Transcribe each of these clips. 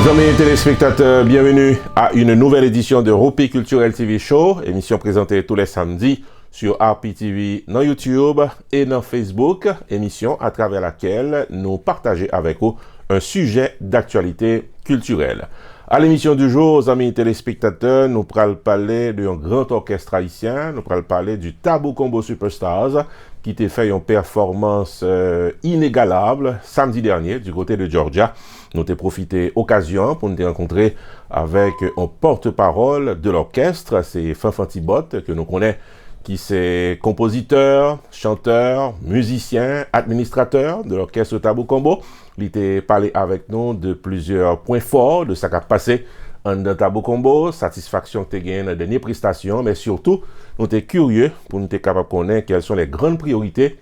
Amis téléspectateurs, bienvenue à une nouvelle édition de Roupi Culturel TV Show, émission présentée tous les samedis sur RPTV dans YouTube et dans Facebook, émission à travers laquelle nous partageons avec vous un sujet d'actualité culturelle. À l'émission du jour, amis téléspectateurs, nous allons parler d'un grand orchestre haïtien, nous allons parler du Tabou Combo Superstars qui a fait une performance inégalable samedi dernier du côté de Georgia. Nous avons profité occasion pour nous rencontrer avec un porte-parole de l'orchestre, c'est Fanfantibot, que nous connaissons, qui c'est compositeur, chanteur, musicien, administrateur de l'orchestre Tabou Combo. Il a parlé avec nous de plusieurs points forts de ce qui a passé en Tabou Combo, satisfaction que tu as gagné dans les dernières prestations, mais surtout, nous sommes curieux pour nous être capables de connaître quelles sont les grandes priorités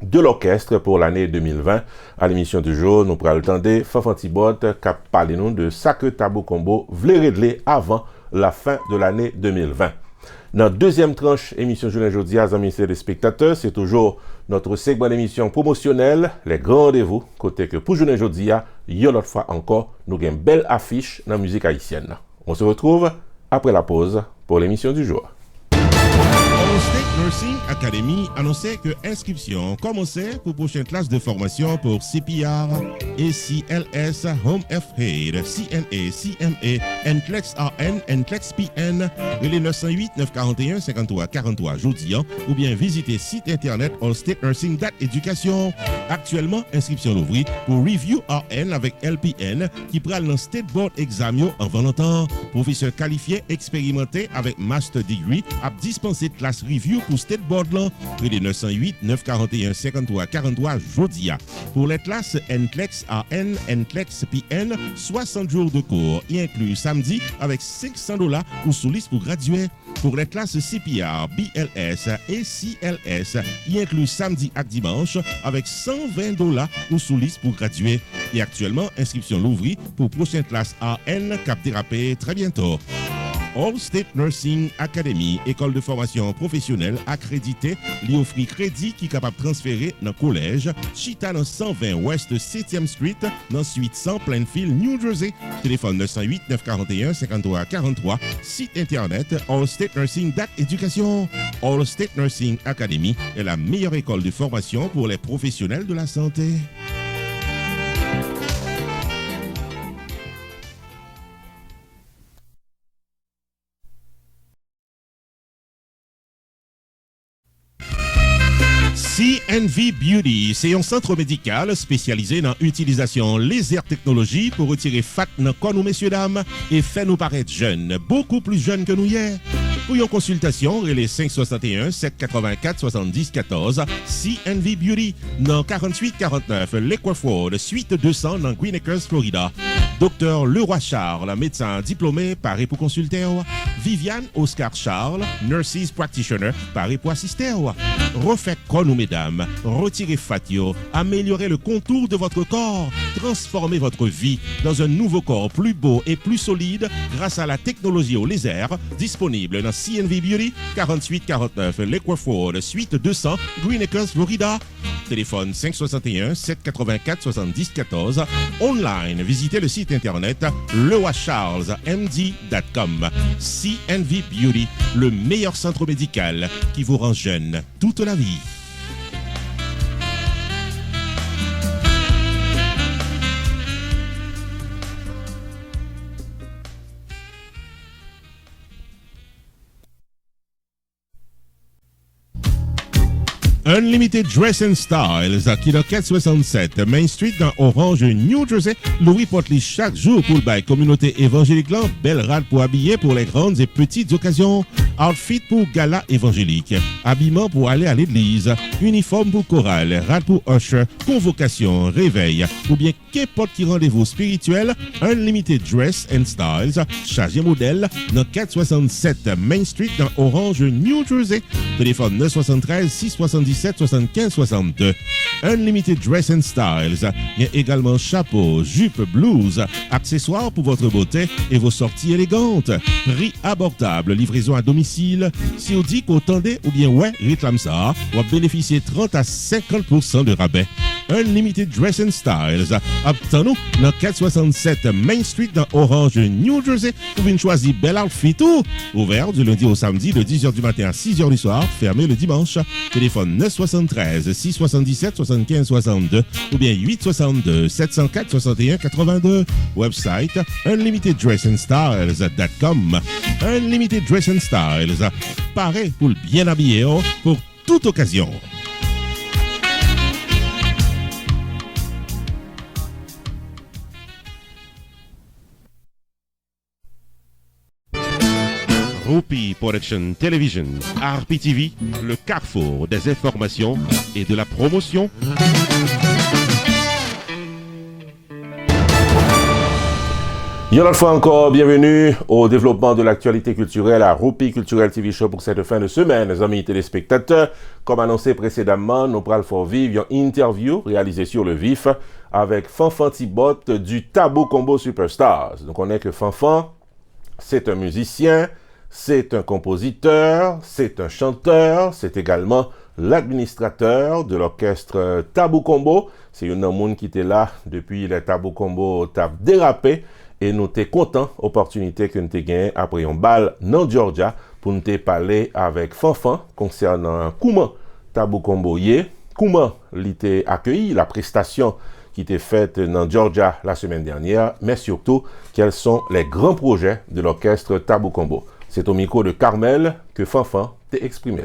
de l'orchestre pour l'année 2020. À l'émission du jour, nous prenons le temps de Fanfantibot qui a parlé nous de ça que Tabou Combo voulait régler avant la fin de l'année 2020. Dans la deuxième tranche émission Journée Jeudi, amis téléspectateurs, c'est toujours notre segment d'émission promotionnelle, les grands rendez-vous, côté que pour Journée Jeudi, il y a l'autre fois encore, nous avons une belle affiche dans la musique haïtienne. On se retrouve après la pause pour l'émission du jour. State Nursing Academy annonçait que inscription commençait pour prochaine classe de formation pour CPR, ACLS, Home Health Aid, CNA, CMA, NCLEX RN, NCLEX PN, les 908 941 53 43 jeudi, ou bien visiter site internet allstatenursing.education. Actuellement, inscription l'ouvrir pour Review RN avec LPN qui prend le State Board Examio en Valentin. Professeur qualifié, expérimenté avec Master Degree, a dispensé de classe Review pour State Board là, les 908 941 53 43 jeudi. Pour les classes NCLEX RN, NCLEX PN, 60 jours de cours, y inclus samedi avec $500 ou sous liste pour graduer. Pour les classes CPR, BLS et CLS, y inclus samedi et dimanche avec $120 ou sous liste pour graduer. Et actuellement, inscription l'ouvrir pour prochaine classe RN cap thérapie très bientôt. All State Nursing Academy, école de formation professionnelle accréditée, lui offre crédit qui est capable de transférer dans le collège, Chita dans 120 West 7e Street, dans suite 100 Plainfield, New Jersey. Téléphone 908 941 53 43, site internet allstatenursing.education. All State Nursing Academy est la meilleure école de formation pour les professionnels de la santé. CNV Beauty, c'est un centre médical spécialisé dans l'utilisation laser technologie pour retirer fat dans corps nous messieurs dames et faire nous paraître jeunes, beaucoup plus jeunes que nous hier. Pour une consultation, relais 561 784 70 14 CNV Beauty dans 4849 Lakewood suite 200 dans Green Acres, Florida. Docteur Leroy Charles, médecin diplômé, paré pour consulter. Viviane Oscar Charles, nurses practitioner, paré pour assister. Refaites quoi nous mesdames, retirez fatio, améliorez le contour de votre corps, transformez votre vie dans un nouveau corps plus beau et plus solide grâce à la technologie au laser disponible dans CNV Beauty 4849 Lakewood suite 200 Green Acres, Florida. Téléphone 561 784 70 14. Online, visitez le site internet leroycharlesmd.com. CNV Beauty, le meilleur centre médical qui vous rend jeune toute la vie. Unlimited Dress and Styles, qui est dans 467 Main Street dans Orange, New Jersey, Louis Portly chaque jour pour le bail communauté évangélique là, belle rade pour habiller pour les grandes et petites occasions, outfit pour gala évangélique, habillement pour aller à l'église, uniforme pour chorale, rade pour usher, convocation, réveil, ou bien qu'importe qui rendez-vous spirituel, Unlimited Dress and Styles, chargé modèle dans 467 Main Street dans Orange, New Jersey, téléphone 973 677 75 62. Unlimited Dress and Styles. Il y a également chapeau, jupe, blouse, accessoires pour votre beauté et vos sorties élégantes. Prix abordable, livraison à domicile. Si on dit qu'au tendez ou bien ouais, réclame ça, on va bénéficier 30 à 50% de rabais. Unlimited Dress and Styles. Obtenons dans 467 Main Street dans Orange, New Jersey. Pour une choisir belle outfit tout. Ouvert du lundi au samedi de 10h du matin à 6h du soir. Fermé le dimanche. Téléphone 973 677 75 62 ou bien 862 704 61 82. Website unlimiteddrassandstyles.com. Unlimited Dress and Styles. Pareil pour le bien habillé pour toute occasion. Rupi Production Television, RPTV, le carrefour des informations et de la promotion. Une autre fois encore, bienvenue au développement de l'actualité culturelle à Rupi Culturel TV Show pour cette fin de semaine, les amis téléspectateurs. Comme annoncé précédemment, nous prenons pour vivre une interview réalisée sur le vif avec Fanfan Thibot du Tabou Combo Superstars. Donc on est que Fanfan, c'est un musicien, c'est un compositeur, c'est un chanteur, c'est également l'administrateur de l'orchestre Tabou Combo. C'est un monde qui était là depuis le Tabou Combo Tab dérapé. Et nous sommes contents de l'opportunité que nous avons gagnée après un bal dans Georgia pour nous parler avec Fanfan concernant comment Tabou Combo y comment il était accueilli, la prestation qui était faite dans Georgia la semaine dernière, mais surtout quels sont les grands projets de l'orchestre Tabou Combo. C'est au micro de Carmel que Fanfan t'a exprimé.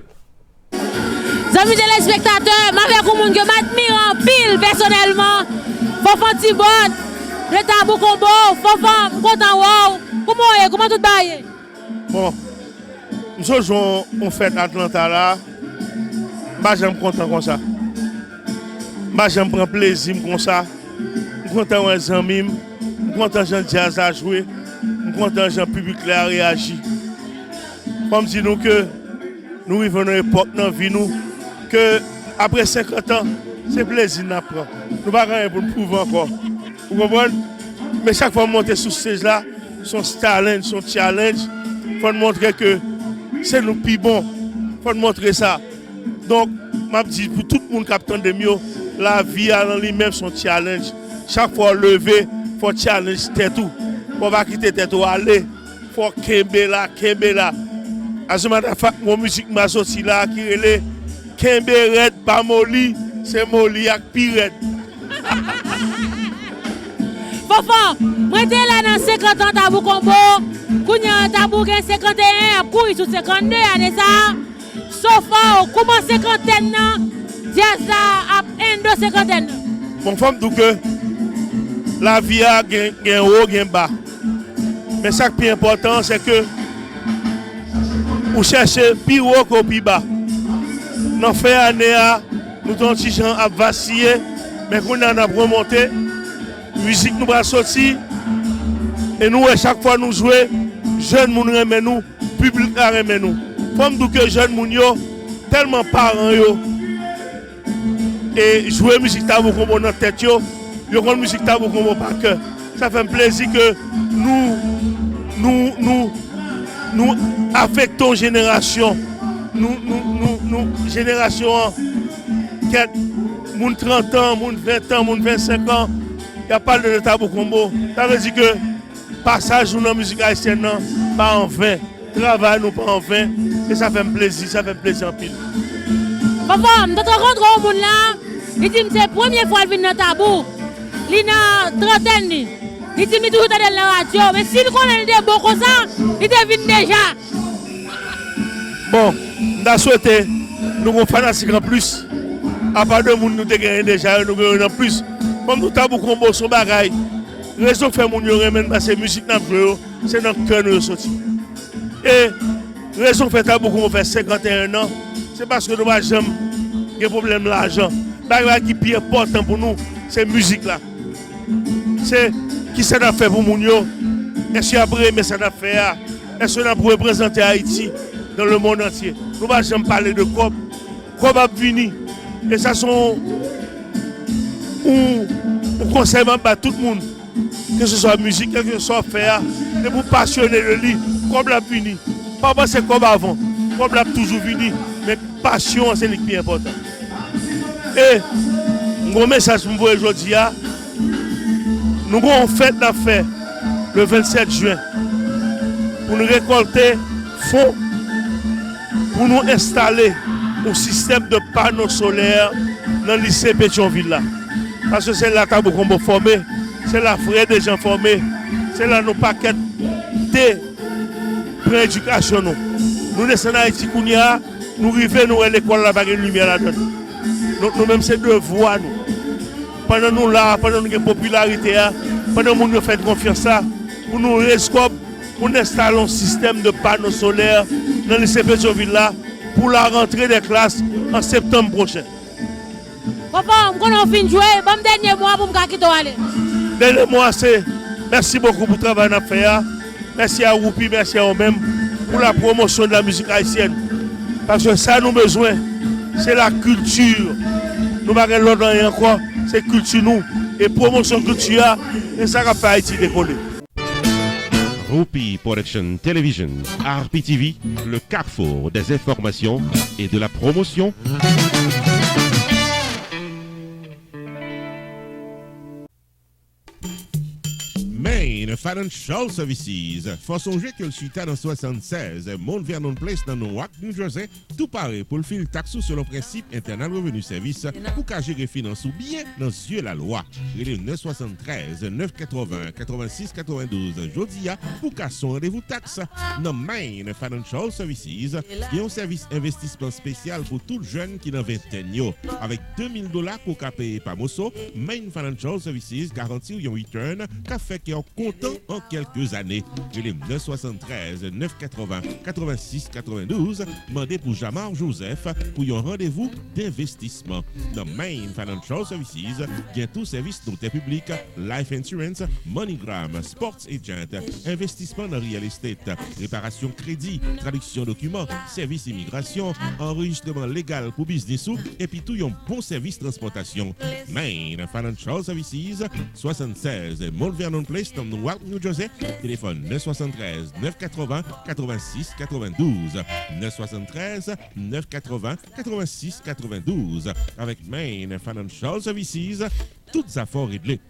Amis téléspectateurs, je m'admire en pile personnellement. Fanfan Thibot. Le Tabou Combo, Fanfan, content, wow. Comment tout baille? Bon, nous jouons en fête Atlanta là. J'aime content comme ça. J'aime prendre plaisir comme ça. Je suis content de mes amis. Je suis content de jazz à jouer. Je suis content de public là réagir. Comme dit nous que nous vivons une époque dans la vie nous que après 50 ans, c'est plaisir d'apprendre. Nous n'avons rien pour nous prouver encore. Vous comprenez? Mais chaque fois que monter sur ce stage là, son challenge, il faut montrer que c'est nous plus bon. Il faut montrer ça. Donc, je dis pour tout le monde qui attend de mieux, la vie a en lui-même son challenge. Chaque fois lever, il faut challenge tête tout. Il ne faut pas quitter tête ou aller. Il faut kembe là. À ce moment-là, mon musique m'a sorti là, qui est kembe red, pas molly, c'est molly avec pirate. Fanfan, moi j'étais là dans 50 ans Tabou Combo, Kounya Tabou 51, couille sous 52 années ça. Sauf comment cinquantaine jazz à endo cinquantaine. Mon femme dit que la vie a un haut, un bas. Mais ce qui est important, c'est que vous cherchez plus haut que plus bas. Dans fin d'année, nous avons des gens à vaciller, mais nous avons remonté. La musique nous va sortir. Et nous, à chaque fois nous jouons, jeunes nous aiment nous, public aime nous. Comme nous que jeunes nous tellement parents et jouer musique Tabou Combo dans la tête yo connaissent musique Tabou Combo par cœur. Ça fait un plaisir que nous affectons génération. Nous génération qui a 30 ans, 20 ans, 25 ans, il y a pas de Tabou Combo. Ça veut dire que passage dans la musique haïtienne pas en vain. Travail nous pas en vain. Et ça fait un plaisir en pile. Papa, je rencontre au monde là, il dit que c'est la première fois qu'il vient dans Tabou. Il a 30 ans. Il dit que toujours dans la radio. Mais si nous connaissons des bons comme ça, il devine déjà. Bon, nous avons souhaité, nous avons fanatique en plus. À part de nous, nous avons gagné déjà, nous avons en plus. Comme nous Tabou Combo son bagaille, raison fait mon remède parce que la musique n'a plus, c'est notre cœur nous sorti. Et raison fait Tabou Combo fait 51 ans, c'est parce que nous n'avons jamais de problème l'argent. Ce qui est plus important pour nous, c'est la musique là. C'est qui ça a fait pour nous. Est-ce qu'on a pris mais ça a fait? Est-ce qu'on a représenter Haïti dans le monde entier? Nous ne jamais parler de Cob. Cob a fini. Et ça sont on conseille à tout le monde, que ce soit musique, que ce soit faire, et pour passionner le lit, Cob l'a fini. Pas parce que Cob avant, Cob l'a toujours fini, mais passion c'est le plus important. Et Mon message pour vous aujourd'hui, nous avons fait d'affaires le 27 juin pour nous récolter fonds pour nous installer un système de panneaux solaires dans le lycée Pétionville là. Parce que c'est là que nous avons formé, c'est là frère des gens formés, c'est là nos paquets de prééducation. Nous descendons à Haïti, nous arrivons à l'école là-bas, il y a une lumière là-dedans. Nous-mêmes, c'est devoir. Pendant nous là, pendant nous avons popularité, pendant que nous faisons confiance, pour nous rescope, pour installer un système de panneaux solaires dans le lycée Pétionville là pour la rentrée des classes en septembre prochain. Papa, on a fini de jouer, bon dernier mois pour me quitter aller. Dernier mois, c'est merci beaucoup pour le travail qu'on a fait. Merci à Roupi, merci à vous-même pour la promotion de la musique haïtienne. Parce que ça, nous avons besoin, c'est la culture. Nous n'avons pas rien encore, c'est culture nous. Et promotion culture, et ça va faire Haïti décoller. Roupi Production Television, RPTV, le carrefour des informations et de la promotion. Main Financial Services. Faut songer que le suite dans 76, Mount Vernon Place dans Newark, New Jersey, tout paraît pour le fil taxe sur le principe internal revenu service pour qu'à gérer finance ou bien dans yeux la loi. Il est 973 980 86 92 Jodia pour qu'à son rendez-vous taxe. Dans Main Financial Services, il y a un service investissement spécial pour tout jeune qui n'a 20 ans. Avec $2000 pour qu'à payer par Mosso, Main Financial Services garantit un return qu'a fait qui est content en quelques années. Il est 973 980 86 92. Mandez pour Jamar Joseph pour un rendez-vous d'investissement. Dans Main Financial Services, il y a tout service noté public, life insurance, MoneyGram, sports agent, investissement dans real estate, réparation crédit, traduction documents, service immigration, enregistrement légal pour business et puis tout un bon service transportation. Main Financial Services, 76 Mount Vernon Place dans Newark, New Jersey. Téléphone 973 980 86 92. 973 980 86 92. Avec Main Financial Services, toutes affaires réglées.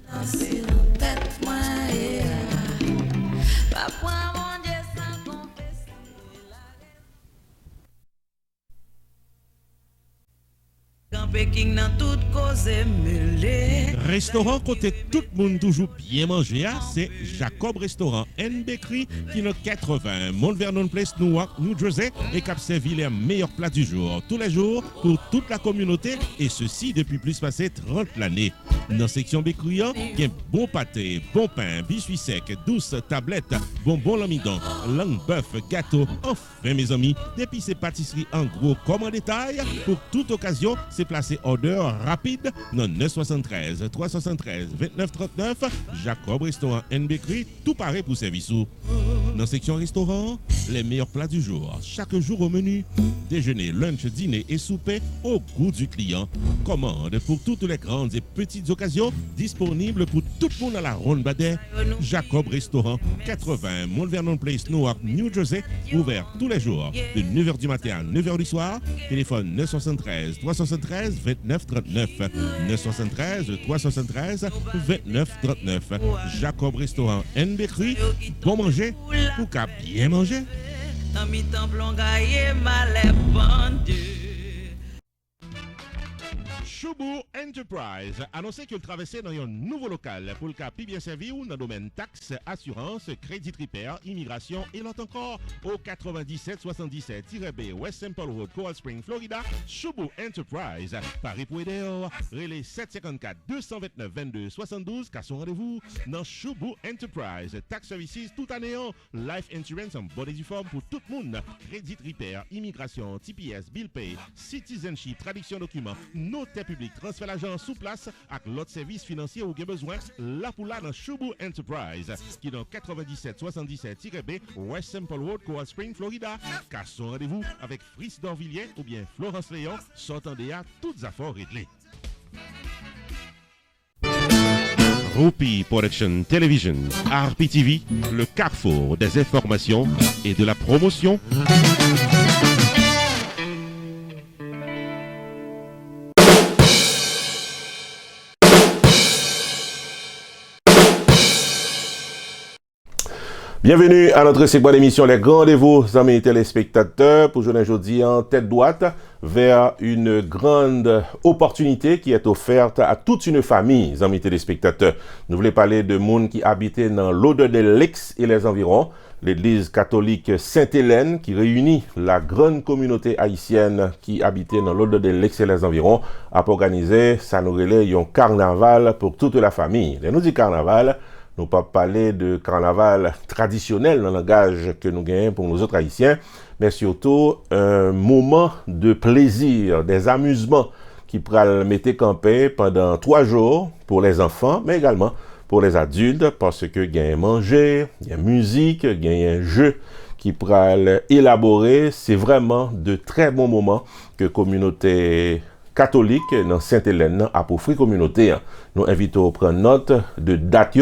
Restaurant côté tout le monde toujours bien manger, c'est Jacob Restaurant and Bakery qui est 80 Mount Vernon Place, Newark, New Jersey et qui servi les meilleurs plats du jour, tous les jours pour toute la communauté et ceci depuis plus passé 30 l'année. Dans la section bakery, il y a bon pâté, bon pain, biscuits secs, douces tablettes, bonbons l'amidon, langue bœuf, gâteau. Enfin mes amis, depuis ces pâtisseries en gros comme en détail, pour toute occasion, c'est placé order rapide dans 973 373 29 39 Jacob Restaurant and Bakery, tout pareil pour service. Dans la section restaurant, les meilleurs plats du jour, chaque jour au menu, déjeuner, lunch, dîner et souper au goût du client. Commande pour toutes les grandes et petites occasions, disponibles pour tout le monde à la Ronde Badet. Jacob Restaurant, 80 Mount Vernon Place, Newark, New Jersey, ouvert tous les jours de 9h du matin à 9h du soir. Téléphone 973 373 29 39 973 373 29 39. Jacob Restaurant and Bakery, bon manger pour qu'à bien manger. Choubou Enterprise annonce qu'il traversait dans un nouveau local pour le cas bien servi ou dans le domaine taxes, assurance, crédit repair, immigration et l'autre encore au 9777-B West Temple Road, Coral Spring, Florida. Choubou Enterprise, Paris pour aider, relais 754 229 22 72 car son rendez-vous dans Choubou Enterprise. Tax Services tout année, life insurance en bonne et due forme pour tout le monde, crédit repair, immigration, TPS, bill pay, citizenship, traduction documents, notes public, transfert l'argent sous place avec l'autre service financier ou bien besoin, là pour là dans Choubou Enterprise, qui est dans 9777-B West Temple Road, Coral Spring, Florida. Car son rendez-vous avec Fris Dorvilliers ou bien Florence Léon, s'entendez à toutes affaires réglées. Roupi Production Television, RPTV, le carrefour des informations et de la promotion. Bienvenue à notre segment d'émission Les Grands Rendez-vous, amis téléspectateurs, pour journée aujourd'hui en tête droite vers une grande opportunité qui est offerte à toute une famille, amis téléspectateurs. Nous voulons parler de monde qui habitait dans l'Odeur de l'Aix et les environs, l'église catholique Sainte-Hélène qui réunit la grande communauté haïtienne qui habitait dans l'Odeur de l'Aix et les environs, a organisé, ça nous relève un carnaval pour toute la famille. Et nous dit carnaval, nous pas parler de carnaval traditionnel dans le langage que nous gagnons pour nous autres haïtiens, mais surtout un moment de plaisir, des amusements qui pourraient mettre campé pendant 3 jours pour les enfants, mais également pour les adultes, parce que il y a manger, il y a musique, il y a un jeu qui pourraient élaborer. C'est vraiment de très bons moments que la communauté catholique dans Sainte-Hélène a pour free communauté. Nous invitons à prendre note de date.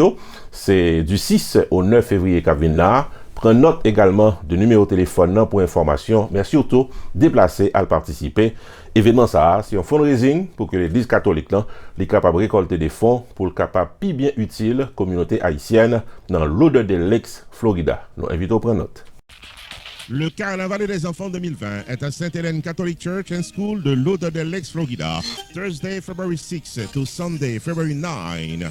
C'est du 6 au 9 février qu'a vient là. Prenez note également de numéro de téléphone pour information, mais surtout déplacer à participer. Événement ça, c'est un fundraising pour que l'Église catholique là, les capable de récolter des fonds pour le capable plus bien utile communauté haïtienne dans l'Odeur de l'Aix, Florida. Nous invitons à prendre note. Le Carnaval des enfants 2020 est à Sainte-Hélène Catholic Church and School de l'Odeur de l'Aix, Florida, Thursday, February 6 to Sunday, February 9.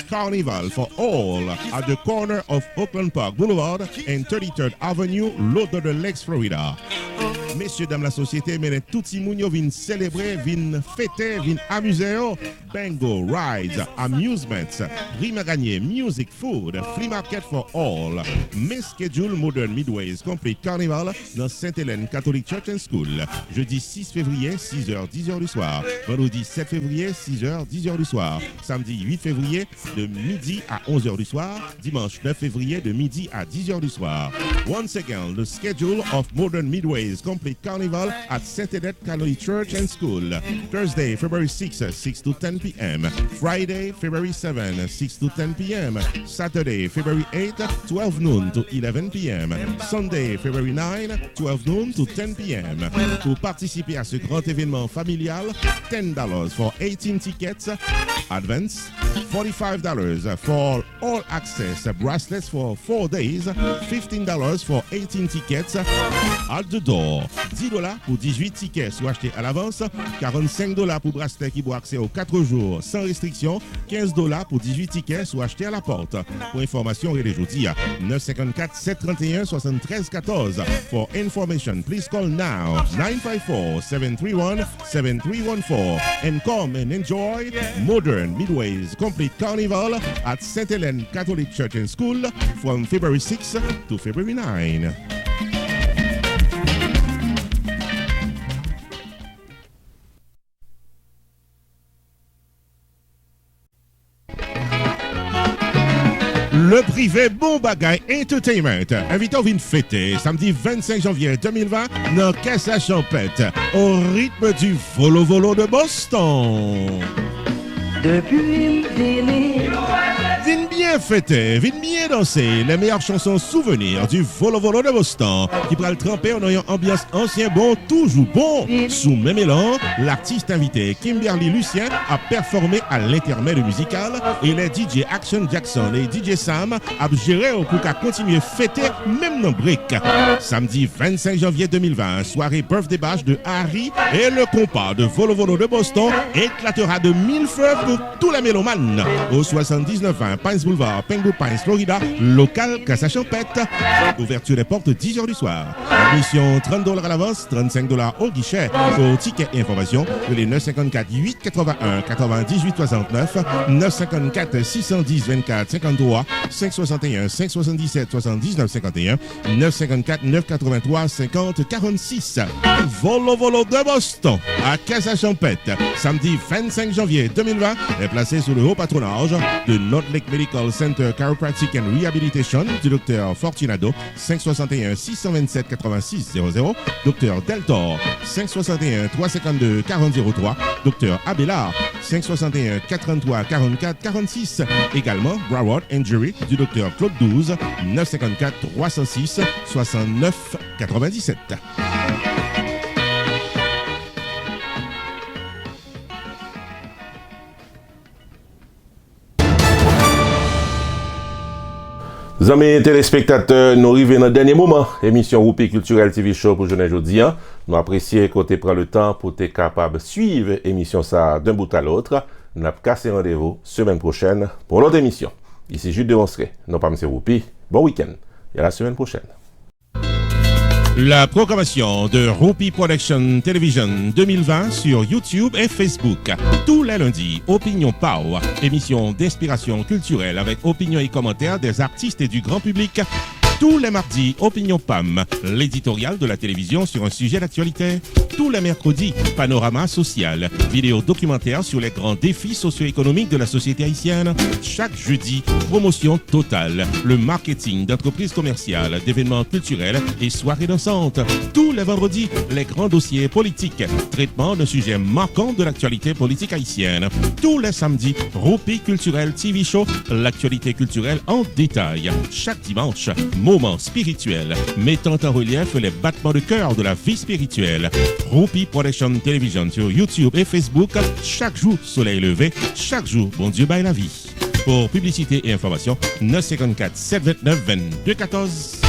Carnival for all at the corner of Oakland Park Boulevard and 33rd Avenue, l'Odeur de l'Aix, Florida. Messieurs, dames, la société, mais tout le monde vient célébrer, vient fêter, vient amuser. Bingo, rides, amusements, prix à gagner, music, food, flea market for all. Mes schedule Modern Midways Complete Carnival dans Sainte-Hélène Catholic Church and School. Jeudi 6 février, 6h, 10h du soir. Vendredi 7 février, 6h, 10h du soir. Samedi 8 février, de midi à 11h du soir. Dimanche 9 février, de midi à 10h du soir. Once again, the schedule of Modern Midways Complete Carnival at Sainte-Hélène Catholic Church and School. Thursday, February 6, 6 to 10 p.m. Friday, February 7, 6 to 10 p.m. Saturday, February 8, 12 noon to 11 p.m. Sunday, February 9, 12 noon to 10 p.m. Pour participer à ce grand événement familial, $10 for 18 tickets, advance, $45 for all access bracelets for 4 days, $15 for 18 tickets, at the door. $10 pour 18 tickets soit achetés à l'avance, $45 pour bracelet qui boit accès aux 4 jours sans restriction, $15 pour 18 tickets soit achetés à la porte. Pour information, relais jeudi à 954-731-7314. For information, please call now 954-731-7314 and come and enjoy Modern Midways Complete Carnival at St. Helen Catholic Church and School from February 6 to February 9. Le privé Bon Bagay Entertainment invite à venir fêter samedi 25 janvier 2020 dans Caisse à Champette au rythme du Volo Volo de Boston. Depuis Viens bien fêter, viens bien danser les meilleures chansons souvenirs du Volo Volo de Boston qui pourra le tremper en ayant ambiance ancien bon, toujours bon. Sous même élan, l'artiste invité Kimberly Lucien a performé à l'intermède musical et les DJ Action Jackson et DJ Sam a géré pour qu'à continuer fêter même dans break. Samedi 25 janvier 2020, soirée birthday bash de Harry et le compas de Volo Volo de Boston éclatera de 1000 feux pour tous les mélomanes au 7920 Pines Boulevard, Penguin Pines, Florida, local Casa Champette. Ouverture des portes 10h du soir. Admission $30 à l'avance, $35 au guichet. Pour tickets et informations, les 954 881 98 69, 954 610 24 53, 561 577 79 51, 954 983 50 46. Volo Volo de Boston à Casa Champette, samedi 25 janvier 2020, est placé sous le haut patronage de North Lake Medical Center Chiropractic and Rehabilitation du Dr Fortunado, 561 627 86 00, Dr Deltor, 561 352 4003, Dr Abelard, 561 433 44 46. Également, Broward Injury du Dr Claude 12, 954 306 69 97. Amis téléspectateurs, nous arrivons dans le dernier moment. Émission Roupi Culturel TV Show pour journée aujourd'hui. Nous apprécions que tu prends le temps pour être capable de suivre l'émission ça d'un bout à l'autre. Nous avons cassé rendez-vous semaine prochaine pour l'autre émission. Ici Jules Demonstré. Non pas M. Roupi. Bon week-end. Et à la semaine prochaine. La programmation de Roupi Production Television 2020 sur YouTube et Facebook. Tous les lundis, Opinion Power, émission d'inspiration culturelle avec opinions et commentaires des artistes et du grand public. Tous les mardis, Opinion PAM, l'éditorial de la télévision sur un sujet d'actualité. Tous les mercredis, Panorama social, vidéo documentaire sur les grands défis socio-économiques de la société haïtienne. Chaque jeudi, promotion totale, le marketing d'entreprises commerciales, d'événements culturels et soirées dansantes. Tous les vendredis, les grands dossiers politiques, traitement d'un sujet marquant de l'actualité politique haïtienne. Tous les samedis, Roupi Culturel TV Show, l'actualité culturelle en détail. Chaque dimanche, moment spirituel, mettant en relief les battements de cœur de la vie spirituelle. Roupi Production Television sur YouTube et Facebook, chaque jour soleil levé, chaque jour bon Dieu baille la vie. Pour publicité et information, 954 729 22 14.